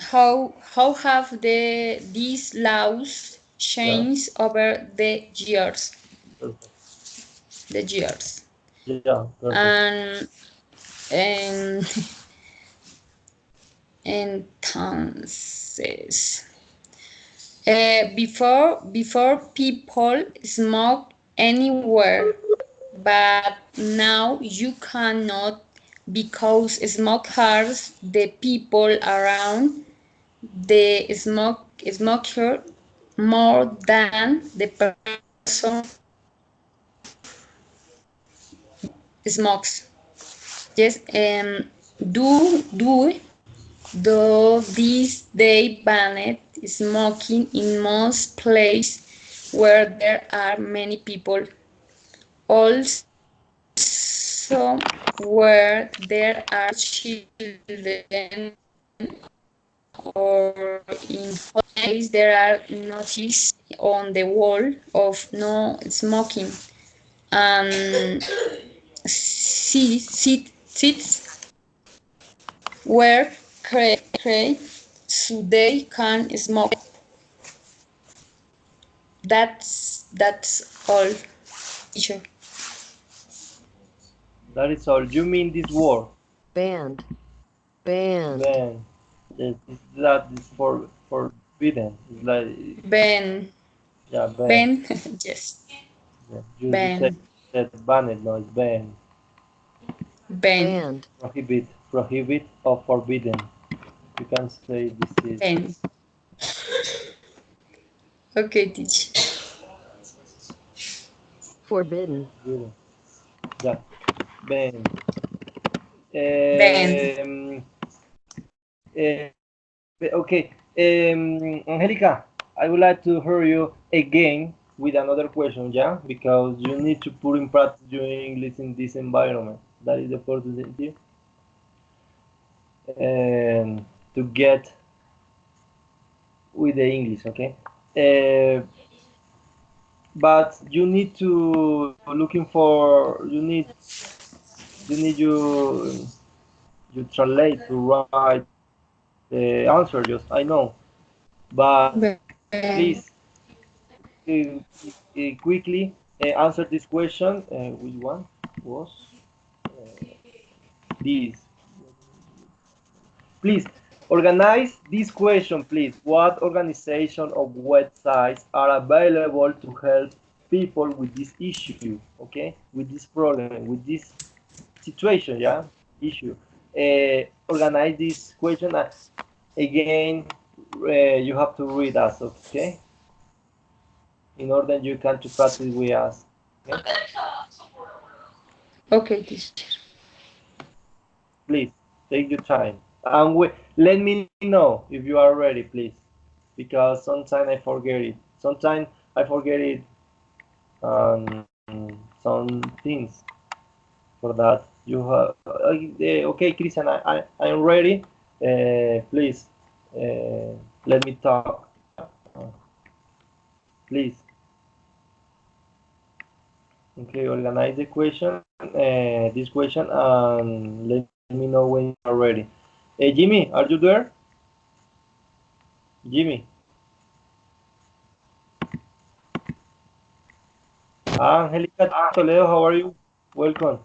How have these laws Yeah. changed over the years? Perfect. The years. Yeah. Perfect. And and entonces, before people smoke anywhere, but now you cannot because smoke hurts the people around the smoker more than the person smokes. Yes, do this day banned smoking in most places where there are many people. Also, where there are children or in holidays, there are notices on the wall of no smoking and seats were created so they can smoke. That's all, teacher. That is all. You mean this word? Band. Band. Ban. Yes, that is for forbidden. It's like Ben, yeah, ban. Ben, yes, Yeah. You Ben, said banned. No, it's ban. Ben, Band. Prohibit or forbidden. You can say this is Ben. Okay, teacher. Forbidden. forbidden. Yeah, ban. Ben. Uh, okay, Angelica, I would like to hear you again with another question, yeah, because you need to put in practice your English in this environment. That is the opportunity to get with the English, okay? But you need to looking for you translate to write the answer. Just I know, but Well, please quickly answer this question. Which one was this? Please organize this question, please. What organization or websites are available to help people with this issue? Okay, with this problem, with this situation, yeah, issue. Organize this question. Again, you have to read us, okay? In order you can to practice with us. Okay? okay, teacher. Please take your time and let me know if you are ready, please, because sometimes I forget it. Sometimes I forget it some things for that. You have okay, Christian. I'm ready. Please let me talk. Please. Okay, organize the question, this question, and let me know when you are ready. Jimmy, are you there? Jimmy. Angelica Toledo, how are you? Welcome.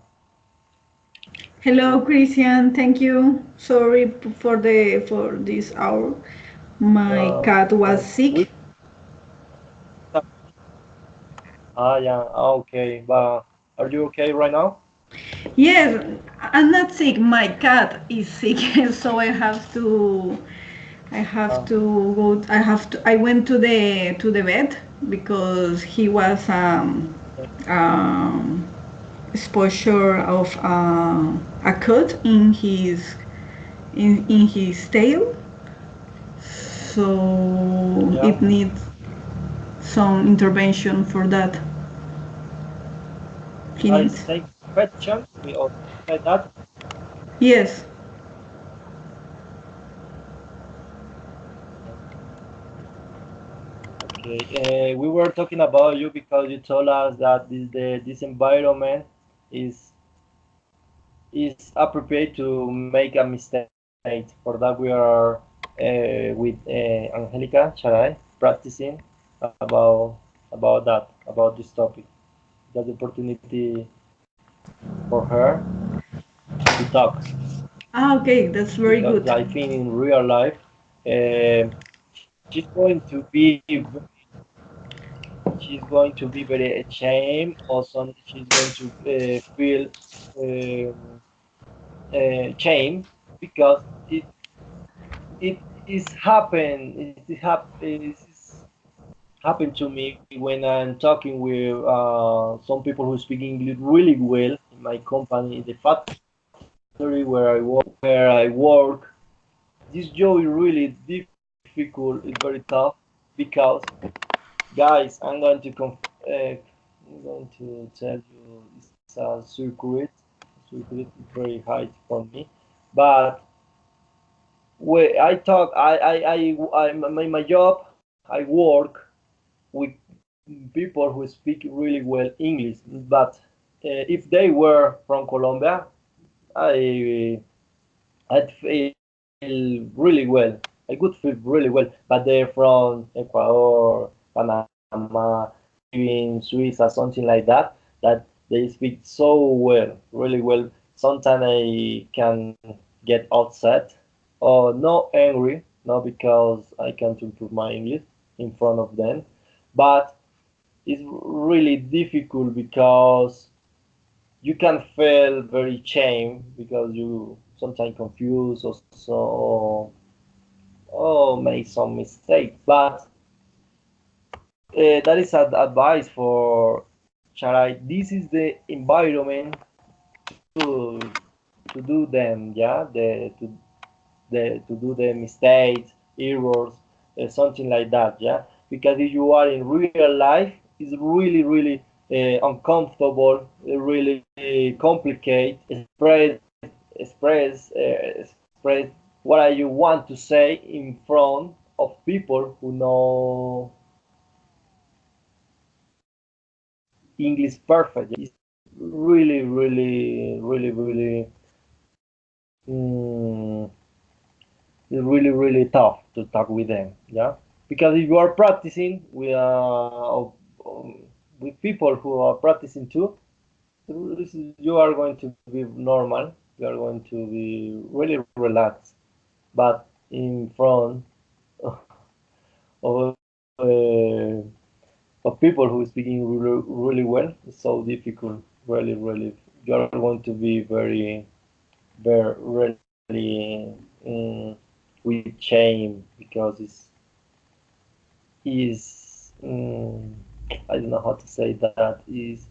Hello, Christian. Thank you. Sorry for this hour. My cat was sick. Yeah, okay. But are you okay right now? Yes, I'm not sick. My cat is sick, so I have to go. I went to the vet because he was exposure of a cut in his tail, so Yeah. it needs some intervention for that. He I needs. say question. We all say that. Yes. Okay. We were talking about you because you told us that this environment is appropriate to make a mistake. For that, we are with Angelica Charay practicing about about this topic. That's the opportunity for her to talk Okay, that's very because good. I think in real life she's going to be very ashamed, or she's going to feel um, shame because it is happened to me when I'm talking with some people who speak English really well in my company, in the factory where I work. This job is really difficult. It's very tough because, guys, I'm going to tell you it's a secret. Secret is very hard for me, but when I talk, my job, I work with people who speak really well English. But if they were from Colombia, I I'd feel really well. I could feel really well. But they're from Ecuador, Panama, even Swiss or something like that. That they speak so well, really well. Sometimes I can get upset or not angry, not because I can't improve my English in front of them, but it's really difficult because you can feel very shame because you sometimes confuse or so or make some mistake. But that is advice for Charai. This is the environment to to do them, yeah, to do the mistakes, errors, something like that, yeah. Because if you are in real life, is really, really uncomfortable, really complicated. Express what you want to say in front of people who know English perfect. It's really, really, really, really, mm, really, really tough to talk with them. Yeah, because if you are practicing with people who are practicing too, you are going to be normal. You are going to be really relaxed. But in front of of people who speaking really, really well, it's so difficult. Really, really, you are going to be very, very, really with shame because is I don't know how to say that is.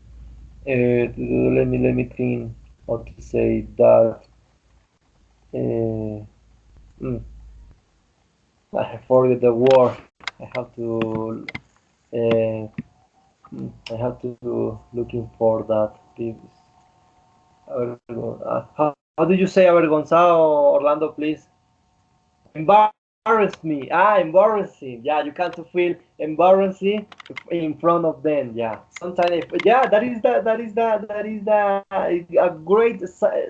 Let me think how to say that. Uh, mm, I forget the word. I have to. Uh, I have to looking for that. Please. How do you say avergonzado, Orlando? Please. Embarrass me. Embarrassing. Yeah, you can't feel embarrassing in front of them. Yeah, sometimes. Yeah, that is a great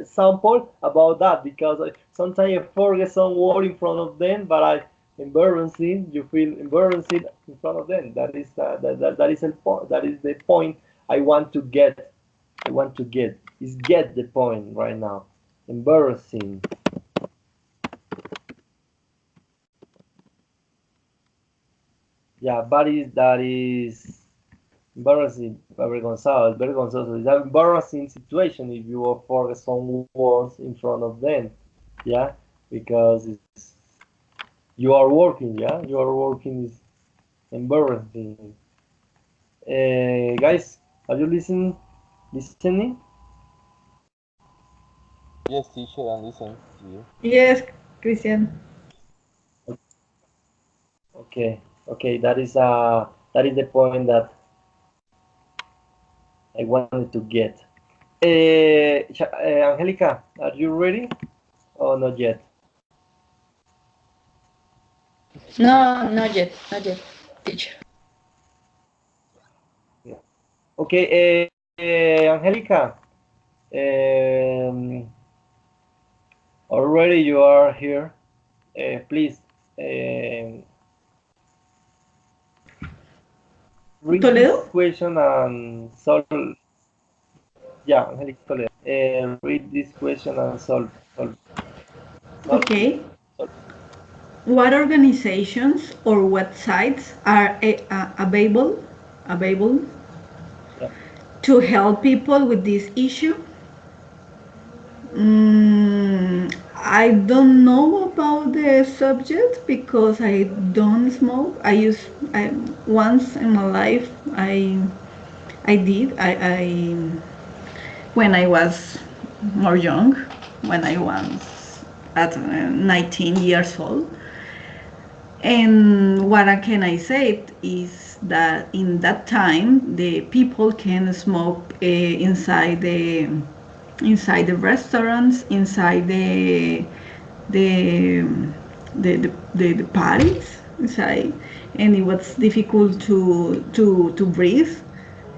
sample about that because sometimes I forget some word in front of them, but I embarrassing. You feel embarrassing in front of them. That is the point. That is the point I want to get. I want to get is get the point right now. Embarrassing. Yeah, but that is embarrassing, vergonzoso. Vergonzoso. It's an embarrassing situation if you forget some words in front of them. Yeah, because you are working. Yeah, you are working is embarrassing. Guys, are you listening? Yes, teacher, I'm listening to you. Yes, Christian. Okay, okay. That is the point that I wanted to get. Angelica, are you ready or not yet? No, not yet, teacher. Okay, Angelica, um, already you are here. Please read this Toledo? question and solve. Yeah, Angelica Toledo. Read this question and solve. Okay. Solve. What organizations or websites are available Yeah. to help people with this issue? I don't know about the subject because I don't smoke. I once in my life I did when I was more young, when I was at 19 years old. And what can I say is that in that time the people can smoke inside the restaurants, inside the the parties inside, and it was difficult to breathe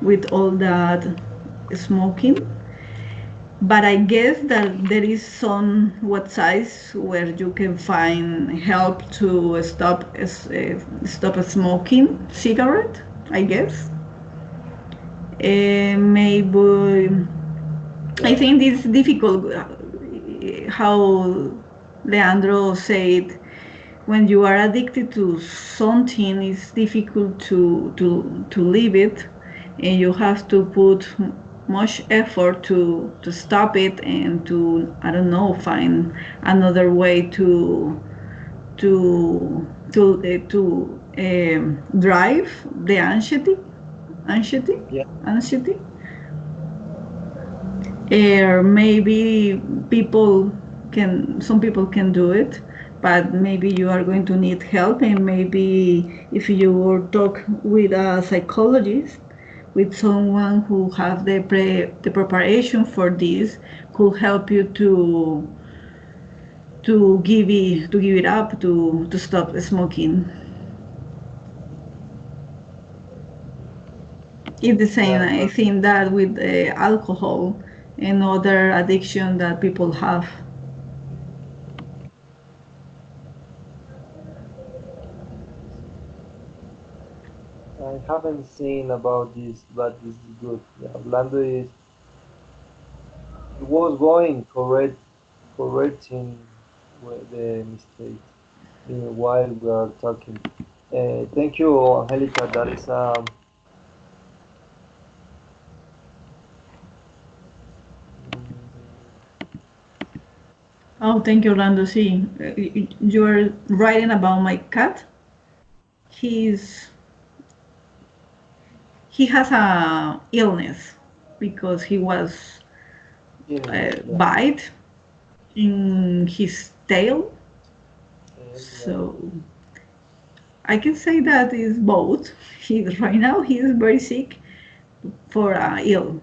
with all that smoking. But I guess that there is some websites where you can find help to stop smoking cigarette. I guess. Maybe I Yeah. think it's difficult. How Leandro said, when you are addicted to something, it's difficult to leave it, and you have to put much effort to stop it and to, I don't know, find another way to drive the anxiety Yeah. anxiety or maybe some people can do it, but maybe you are going to need help, and maybe if you talk with a psychologist, with someone who has the preparation for this could help you to give it up to stop smoking. It's the same. Yeah, I think that with alcohol and other addiction that people have. I haven't seen about this, but this is good. Yeah, Orlando is it was going correcting the mistake while we are talking. Thank you, Angelica. That is Oh, thank you, Orlando. See, you're writing about my cat. He's he has a illness because he was yeah. bite in his tail. Yeah. So I can say that is both. He right now he is very sick for ill.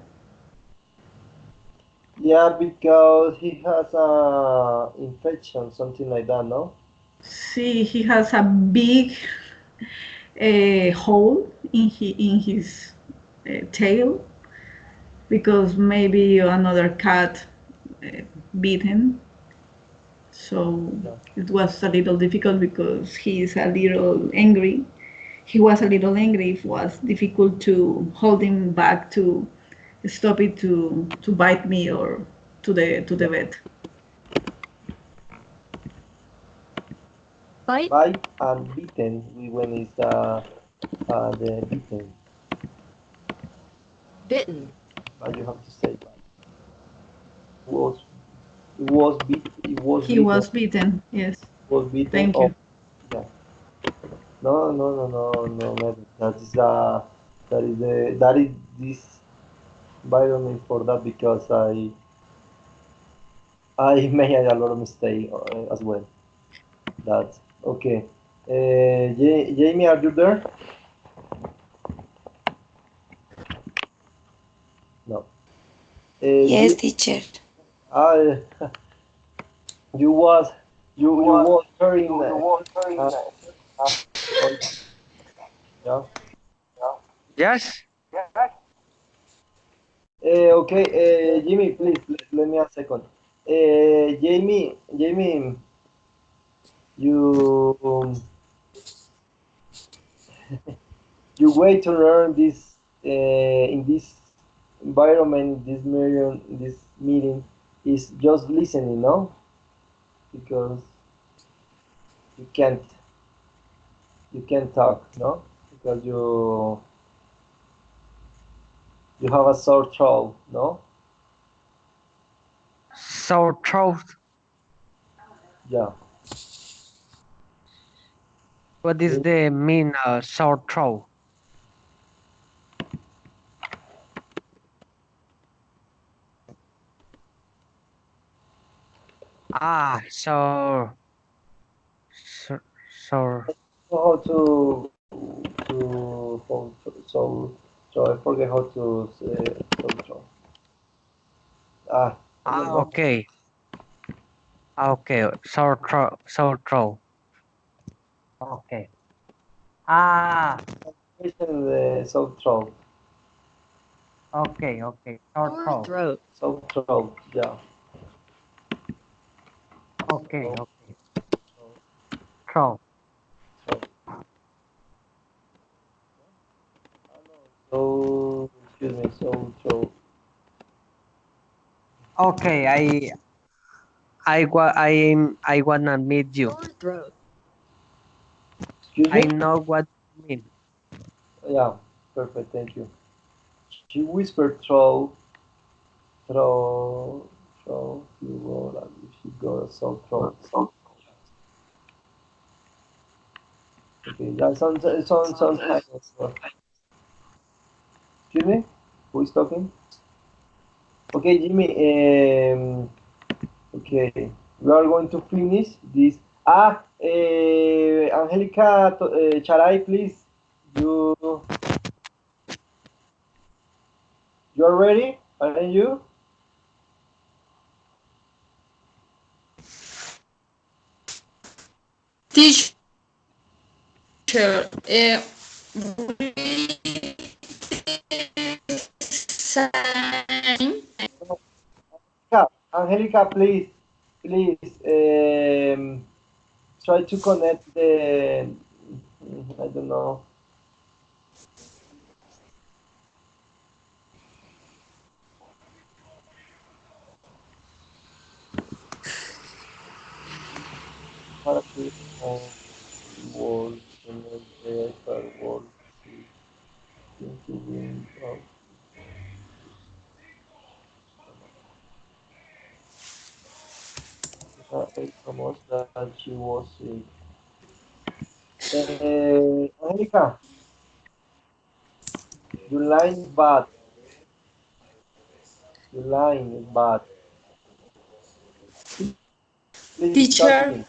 Yeah, because he has a infection, something like that, no? See, he has a big hole in his tail because maybe another cat uh, bit him. So Yeah. it was a little difficult because he is a little angry. He was a little angry. It was difficult to hold him back to stop it to bite me or to the vet. Bite, Bite and beaten when it's the beaten, bitten, but you have to say bite. Was it was He beaten was bitten. Yes. was beaten. Thank Oh, you. yeah. No, no, no, no, no, man. That is this environment for that because I made a lot of mistake as well. That okay. Jamie, are you there? No. Yes, You teacher. uh, you was you was hearing oh, yeah. Yes. Okay, Jimmy, please let me a second. Jamie, you you way to learn this in this environment, this meeting is just listening, no? Because you can't talk, no? Because you have a sore throat, no? Sore throat. Yeah. What is Jamie, the mean sore throat? Ah, so know how so I forget how to say sore throat. I don't know. okay. Okay, sore throat. Okay. Ah, Listen, the sore throat, okay. Sore sore throat. throat, sore throat, yeah. Okay, So, okay. Throat. so, so excuse me, sore throat. Okay, I wanna meet you. sore throat, Excuse I me? know what you mean. Yeah, perfect, thank you. She whispered throat, you go, like, if she got a sore throat. Okay, that sounds kind of, excuse me? Who is talking? Okay, Jimmy, okay, we are going to finish this. Angelica Charay, please. You You're ready, aren't you? Teacher, sign. Angelica, please, try to connect the, I don't know. Paraphrase on wall, and then the firewall into win of promotes that she was sick. Angelica, your line is bad. Your line is bad. Please Teacher, talking.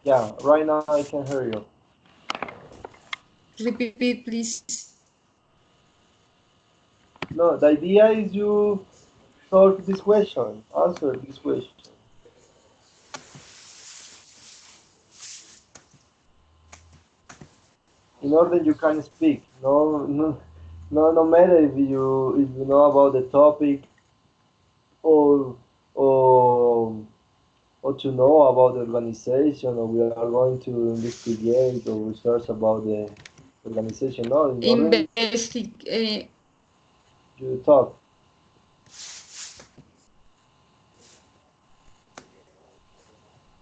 Yeah, right now I can hear you. repeat, please. No, the idea is you solve this question, answer this question. In order you can speak. No matter if you know about the topic or or or to know about the organization, or we are going to investigate or research about the organization. No, in order Investigate. you talk.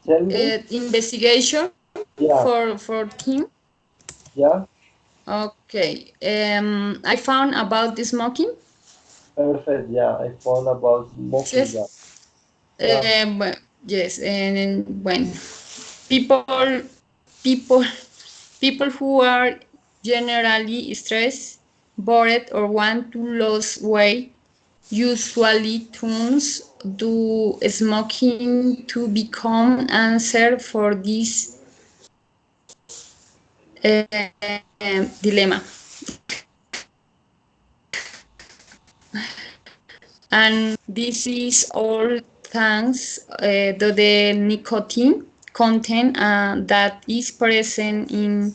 Tell me. Investigation Yeah, for team. yeah, Okay. I found about the smoking. perfect. Yeah, I found about smoking. Yeah, Yes. yeah, Well, yes, and when people people people who are generally stressed, bored, or want to lose weight usually turns to smoking to become an answer for this dilemma. And this is all thanks to the nicotine content that is present in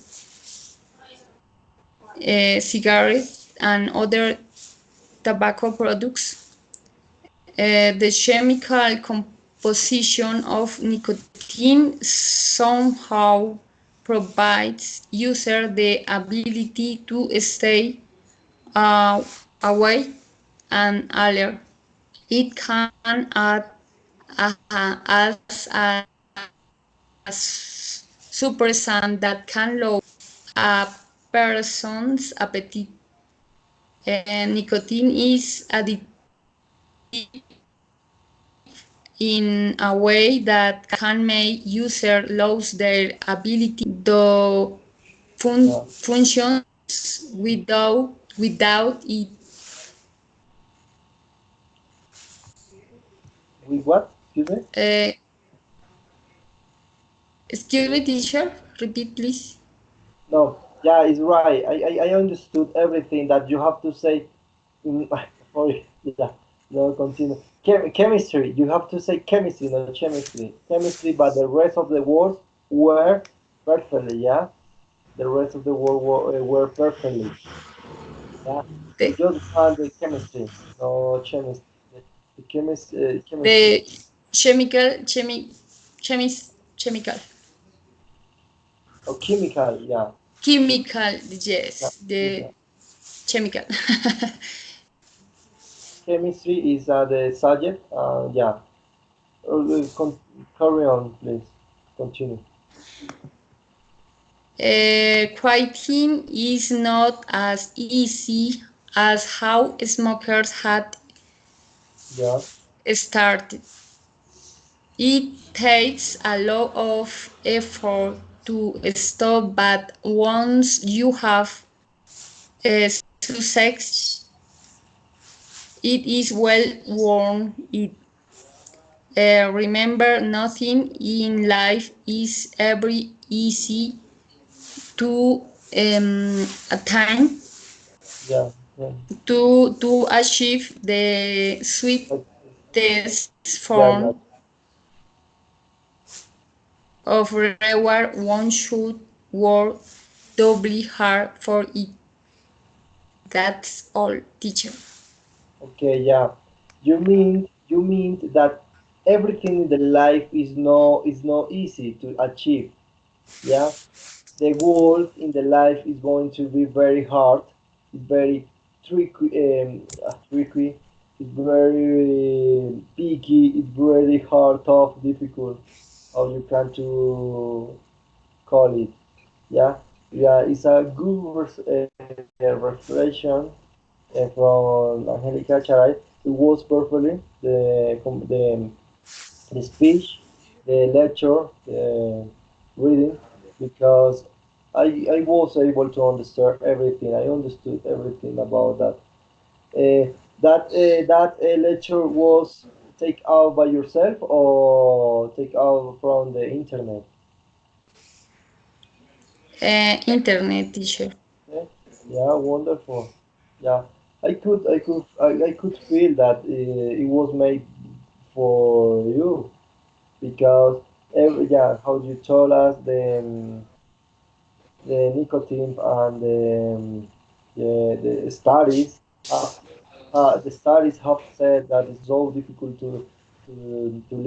cigarettes and other tobacco products. The chemical composition of nicotine somehow provides user the ability to stay uh, awake and alert. It can act as a suppressant that can lower a person's appetite. Nicotine is addictive in a way that can make users lose their ability to yeah. function without it. With what? Excuse me. Uh, Excuse me, teacher. Repeat, please. No, yeah, it's right. I understood everything that you have to say. Sorry, yeah, no, continue. Chemistry, you have to say chemistry, not chemistry. Chemistry, but the rest of the words were perfectly, yeah? The rest of the word were perfectly, yeah? You The, just want the chemistry, no chemistry. Chemistry. the chemical, Oh, chemical, yeah. chemical, Yeah, yes, the yeah. chemical. Chemistry is the subject, yeah. Carry on, please. Continue. Quitting is not as easy as how smokers had Yeah, started. It takes a lot of effort to stop, but once you have success, it is well worth it. Remember, nothing in life is ever easy to attain. yeah. Yeah. to achieve the sweetest Yeah, form yeah. of reward, one should work doubly hard for it. That's all, teacher. Okay, yeah. You mean that everything in the life is not easy to achieve. Yeah. The world in the life is going to be very hard. It's very tricky. It's very picky. It's very hard, tough, difficult. How you can to call it? Yeah, yeah. It's a good reflection from Angelica Charay. It was perfectly the speech, the lecture, the reading, because I was able to understand everything. I understood everything about that. That lecture was take out by yourself or take out from the internet. Internet, teacher. Yeah, yeah, wonderful. Yeah, I could feel that it was made for you because yeah, how you told us the nicotine and the studies have the studies have said that it's so difficult to live